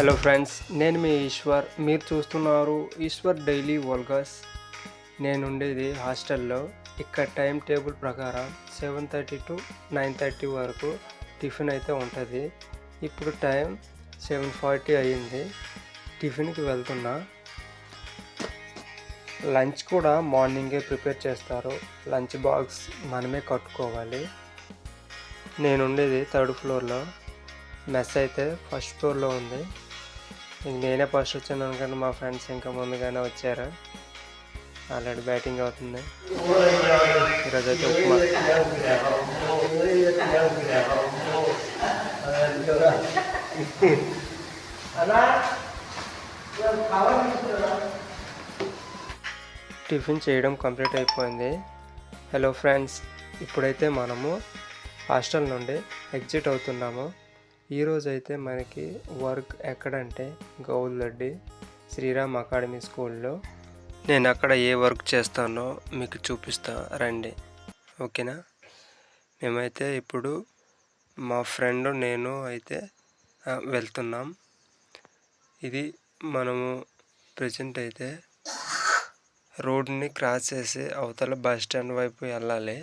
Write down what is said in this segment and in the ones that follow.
Hello friends, నేను మీ ఈశ్వర్. మీరు చూస్తున్నారు ఈశ్వర్ డైలీ వ్లాగ్స్. నేను ఉండేది హాస్టల్లో. ఇక్కడ టైం టేబుల్ ప్రకారం 7:30 to 9:30 వరకు టిఫిన్ అయితే ఉంటుంది. ఇప్పుడు టైం 7:40 అయ్యింది. టిఫిన్కి వెళ్తున్నా. లంచ్ కూడా మార్నింగే ప్రిపేర్ చేస్తారు. లంచ్ బాక్స్ మనమే కట్టుకోవాలి. నేను ఉండేది 3rd ఫ్లోర్లో. మెస్ అయితే ఫస్ట్ ఫ్లోర్లో ఉంది. నేనే ఫస్ట్ వచ్చాను అనుకోండి, మా ఫ్రెండ్స్ ఇంకా ముందుగానే వచ్చారు. ఆల్రెడీ బ్యాటింగ్ అవుతుంది. ఈరోజు అయితే ఉప్మా. టిఫిన్ చేయడం కంప్లీట్ అయిపోయింది. హలో ఫ్రెండ్స్, ఇప్పుడైతే మనము హాస్టల్ నుండి ఎగ్జిట్ అవుతున్నాము. ఈరోజు అయితే మనకి వర్క్ ఎక్కడంటే గౌల్దొడ్డి శ్రీరామ్ అకాడమీ స్కూల్లో. నేను అక్కడ ఏ వర్క్ చేస్తానో మీకు చూపిస్తా రండి, ఓకేనా? మేమైతే ఇప్పుడు మా ఫ్రెండ్ నేను అయితే వెళ్తున్నాం. ఇది మనము ప్రజెంట్ అయితే రోడ్ని క్రాస్ చేసి అవతల బస్ స్టాండ్ వైపు వెళ్ళాలి.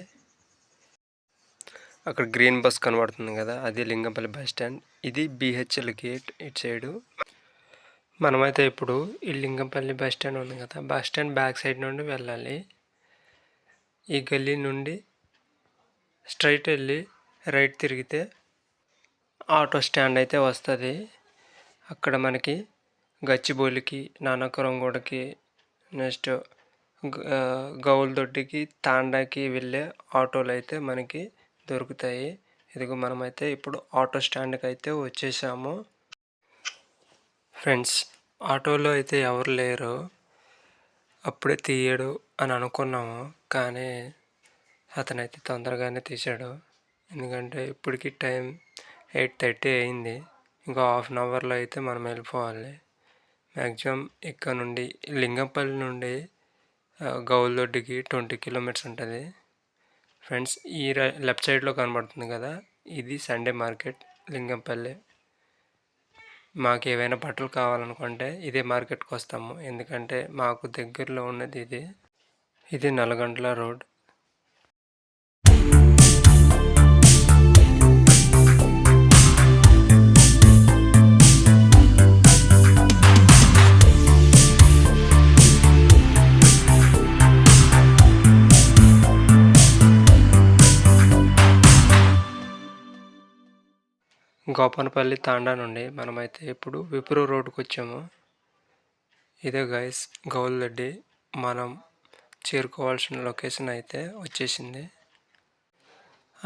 అక్కడ గ్రీన్ బస్ కనబడుతుంది కదా, అది లింగంపల్లి బస్ స్టాండ్. ఇది బిహెచ్ఎల్ గేట్ ఇటు సైడు. మనమైతే ఇప్పుడు ఈ లింగంపల్లి బస్ స్టాండ్ ఉంది కదా, బస్ స్టాండ్ బ్యాక్ సైడ్ నుండి వెళ్ళాలి. ఈ గల్లీ నుండి స్ట్రైట్ వెళ్ళి రైట్ తిరిగితే ఆటో స్టాండ్ అయితే వస్తుంది. అక్కడ మనకి గచ్చిబౌలికి, నానకరంగూడకి, నెక్స్ట్ గౌల్దొడ్డికి, తాండాకి వెళ్ళే ఆటోలు అయితే మనకి దొరుకుతాయి. ఇదిగో మనమైతే ఇప్పుడు ఆటో స్టాండ్కి అయితే వచ్చేసాము. ఫ్రెండ్స్, ఆటోలో అయితే ఎవరు లేరు. అప్పుడే తీయడు అని అనుకున్నాము, కానీ అతనైతే తొందరగానే తీశాడు. ఎందుకంటే ఇప్పటికి టైం 8:30 అయింది. ఇంకో హాఫ్ అన్ అవర్లో అయితే మనం వెళ్ళిపోవాలి. మ్యాక్సిమం ఇక్కడ నుండి లింగంపల్లి నుండి గౌల్దొడ్డికి 20 కిలోమీటర్స్ ఉంటుంది. ఫ్రెండ్స్, ఈ లెఫ్ట్ సైడ్లో కనబడుతుంది కదా, ఇది సండే మార్కెట్ లింగంపల్లి. మాకు ఏవైనా బట్టలు కావాలనుకుంటే ఇదే మార్కెట్కి వస్తాము, ఎందుకంటే మాకు దగ్గరలో ఉన్నది ఇది నల్గొండ రోడ్. గోపనపల్లి తాండా నుండి మనమైతే ఇప్పుడు విప్రో రోడ్కి వచ్చాము. ఇదే గైస్ గౌల్దొడ్డి. మనం చేరుకోవాల్సిన లొకేషన్ అయితే వచ్చేసింది.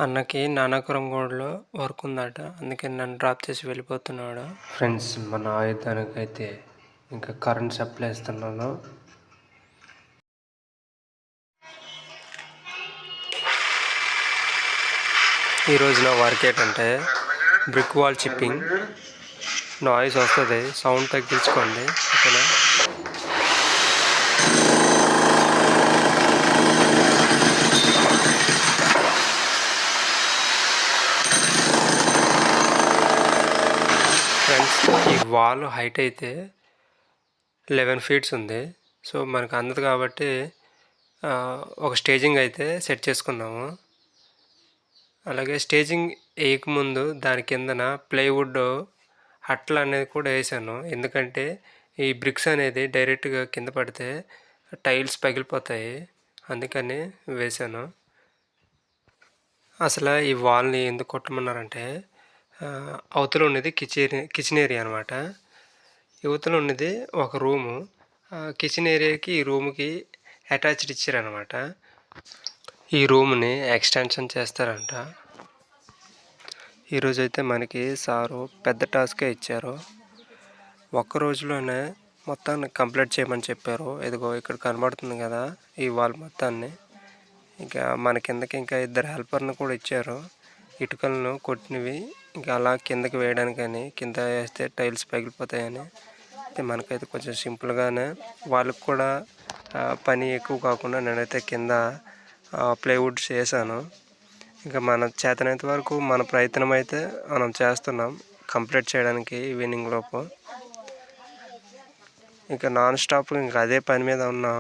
అన్నకి నానకరంగూడలో వర్క్ ఉందట, అందుకే నన్ను డ్రాప్ చేసి వెళ్ళిపోతున్నాడు. ఫ్రెండ్స్, మన ఆయుధానికి అయితే ఇంకా కరెంట్ సప్లై ఇస్తున్నాను. ఈరోజు నా వర్క్ ఏంటంటే బ్రిక్ వాల్ చిప్పింగ్. నాయిస్ వస్తుంది, సౌండ్ తగ్గించుకోండి, ఓకేనా? ఫ్రెండ్స్, ఈ వాల్ హైట్ అయితే 11 feet ఉంది. సో మనకు అందదు కాబట్టి ఒక స్టేజింగ్ అయితే సెట్ చేసుకున్నాము. అలాగే స్టేజింగ్ వేయకముందు దాని కిందన ప్లైవుడ్ హట్లు అనేది కూడా వేసాను. ఎందుకంటే ఈ బ్రిక్స్ అనేది డైరెక్ట్గా కింద పడితే టైల్స్ పగిలిపోతాయి, అందుకని వేసాను. అసలు ఈ వాల్ని ఎందుకు కొట్టమన్నారంటే, అవతల ఉన్నది కిచెన్ ఏరియా అనమాట. యువతలో ఉన్నది ఒక రూము. కిచెన్ ఏరియాకి ఈ రూమ్కి అటాచ్డ్ ఇచ్చారనమాట. ఈ రూమ్ని ఎక్స్టెన్షన్ చేస్తారంట. ఈరోజైతే మనకి సారు పెద్ద టాస్కే ఇచ్చారు. ఒక్క రోజులోనే మొత్తాన్ని కంప్లీట్ చేయమని చెప్పారు. ఇదిగో ఇక్కడ కనబడుతుంది కదా, ఈ వాల్ మొత్తాన్ని. ఇంకా మన కిందకి ఇంకా 2 హెల్పర్ని కూడా ఇచ్చారు. ఇటుకలను కొట్టినవి ఇంకా అలా కిందకి వేయడానికని, కింద వేస్తే టైల్స్ పగిలిపోతాయని. మనకైతే కొంచెం సింపుల్గానే, వాళ్ళకి కూడా పని ఎక్కువ కాకుండా నేనైతే కింద ప్లైవుడ్స్ వేసాను. ఇంకా మన చేతనైనంత వరకు మన ప్రయత్నం అయితే మనం చేస్తున్నాం కంప్లీట్ చేయడానికి ఈవినింగ్ లోపు. ఇంకా నాన్ స్టాప్ ఇంకా అదే పని మీద ఉన్నాం.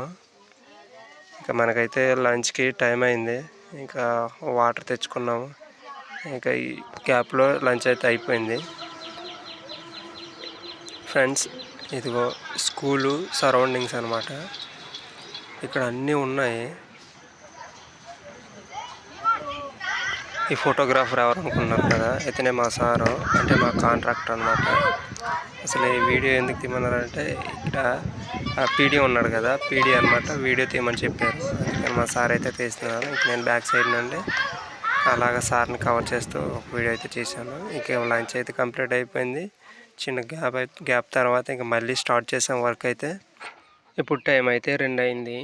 ఇంకా మనకైతే లంచ్కి టైం అయింది. ఇంకా వాటర్ తెచ్చుకున్నాము. ఇంకా ఈ గ్యాప్లో లంచ్ అయితే అయిపోయింది. ఫ్రెండ్స్, ఇదిగో స్కూలు సరౌండింగ్స్ అనమాట. ఇక్కడ అన్నీ ఉన్నాయి. ఈ ఫోటోగ్రాఫర్ ఎవరు అనుకున్నారు కదా, ఇతనే మా సారు, అంటే మా కాంట్రాక్టర్ అనమాట. అసలు ఈ వీడియో ఎందుకు తీయమన్నారంటే, ఇక్కడ పీడీ ఉన్నాడు కదా, పీడీ అనమాట, వీడియో తీయమని చెప్పారు. అందుకని మా సార్ అయితే తీస్తున్నారు. ఇంక నేను బ్యాక్ సైడ్ నుండి అలాగా సార్ని కవర్ చేస్తూ ఒక వీడియో అయితే చేశాను. ఇంక లంచ్ అయితే కంప్లీట్ అయిపోయింది. చిన్న గ్యాప్ తర్వాత ఇంక మళ్ళీ స్టార్ట్ చేసాం వర్క్ అయితే. ఇప్పుడు టైం అయితే 2 అయింది.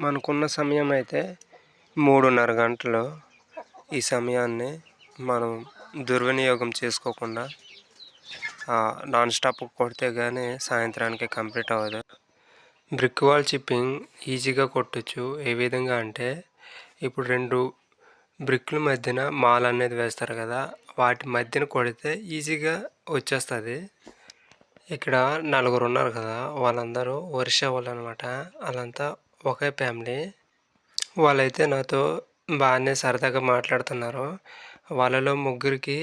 మనకున్న సమయం అయితే 3:30 గంటలు. ఈ సమయాన్ని మనం దుర్వినియోగం చేసుకోకుండా నాన్ స్టాప్ కొడితే కానీ సాయంత్రానికి కంప్లీట్ అవ్వదు. బ్రిక్ వాల్ చిప్పింగ్ ఈజీగా కొట్టచ్చు. ఏ విధంగా అంటే, ఇప్పుడు 2 బ్రిక్ల మధ్యన మాల్ అనేది వేస్తారు కదా, వాటి మధ్యన కొడితే ఈజీగా వచ్చేస్తుంది. ఇక్కడ 4 ఉన్నారు కదా, వాళ్ళందరూ ఒరిస్సా వాళ్ళు అనమాట. వాళ్ళంతా ఒకే ఫ్యామిలీ. వాళ్ళైతే నాతో బాగానే సరదాగా మాట్లాడుతున్నారు. వాళ్ళలో ముగ్గురికి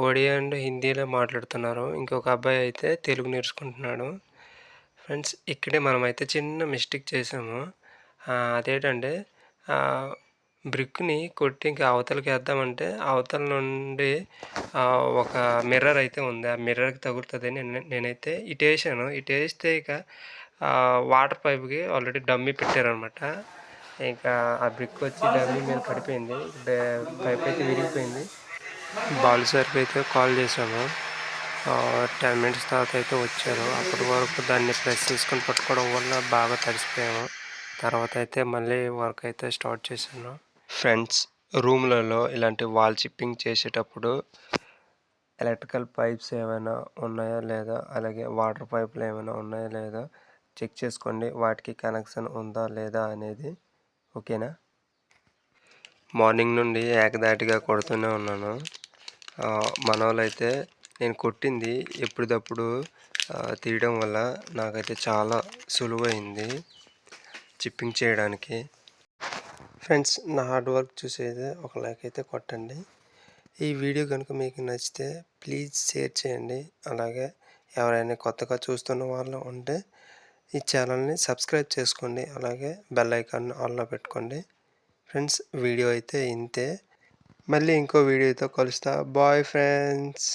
ఒడియా అండ్ హిందీలో మాట్లాడుతున్నారు. ఇంకొక అబ్బాయి అయితే తెలుగు నేర్చుకుంటున్నాడు. ఫ్రెండ్స్, ఇక్కడే మనమైతే చిన్న మిస్టేక్ చేసాము. అదేంటంటే బ్రిక్ని కొట్టి ఇంకా అవతలకి వేద్దామంటే అవతల నుండి ఒక మిర్రర్ అయితే ఉంది. ఆ మిర్రర్కి తగులుతుందని నేనైతే ఇటు వేసాను. ఇటు వేస్తే ఇక వాటర్ పైప్కి ఆల్రెడీ డమ్మీ పెట్టారనమాట. ఇంకా ఆ బ్రిక్ వచ్చి డమ్మీ మీద పడిపోయింది. పైప్ అయితే విరిగిపోయింది. బాలు సార్కి అయితే కాల్ చేసాము. 10 మినిట్స్ తర్వాత అయితే వచ్చారు. అప్పటి వరకు దాన్ని ప్రెస్ చేసుకొని పట్టుకోవడం వల్ల బాగా తడిసిపోయాము. తర్వాత అయితే మళ్ళీ వర్క్ అయితే స్టార్ట్ చేశాను. ఫ్రెండ్స్, రూమ్లలో ఇలాంటి వాల్ చిప్పింగ్ చేసేటప్పుడు ఎలక్ట్రికల్ పైప్స్ ఏమైనా ఉన్నాయా లేదా, అలాగే వాటర్ పైపులు ఏమైనా ఉన్నాయా లేదా చెక్ చేసుకోండి. వాటికి కనెక్షన్ ఉందా లేదా అనేది. ఓకేనా? మార్నింగ్ నుండి ఏకదాటిగా కొడుతూనే ఉన్నాను. మన వాళ్ళైతే నేను కొట్టింది ఎప్పటికప్పుడు తీయడం వల్ల నాకైతే చాలా సులువైంది చిప్పింగ్ చేయడానికి. ఫ్రెండ్స్, నా హార్డ్ వర్క్ చూసేది ఒక లైక్ అయితే కొట్టండి. ఈ వీడియో కనుక మీకు నచ్చితే ప్లీజ్ షేర్ చేయండి. అలాగే ఎవరైనా కొత్తగా చూస్తున్న వాళ్ళు ఉంటే ఈ ఛానల్ని సబ్స్క్రైబ్ చేసుకోండి. అలాగే బెల్ ఐకాన్ ఆన్లో పెట్టుకోండి. ఫ్రెండ్స్, వీడియో అయితే ఇంతే. మళ్ళీ ఇంకో వీడియోతో కలుస్తా. Bye friends.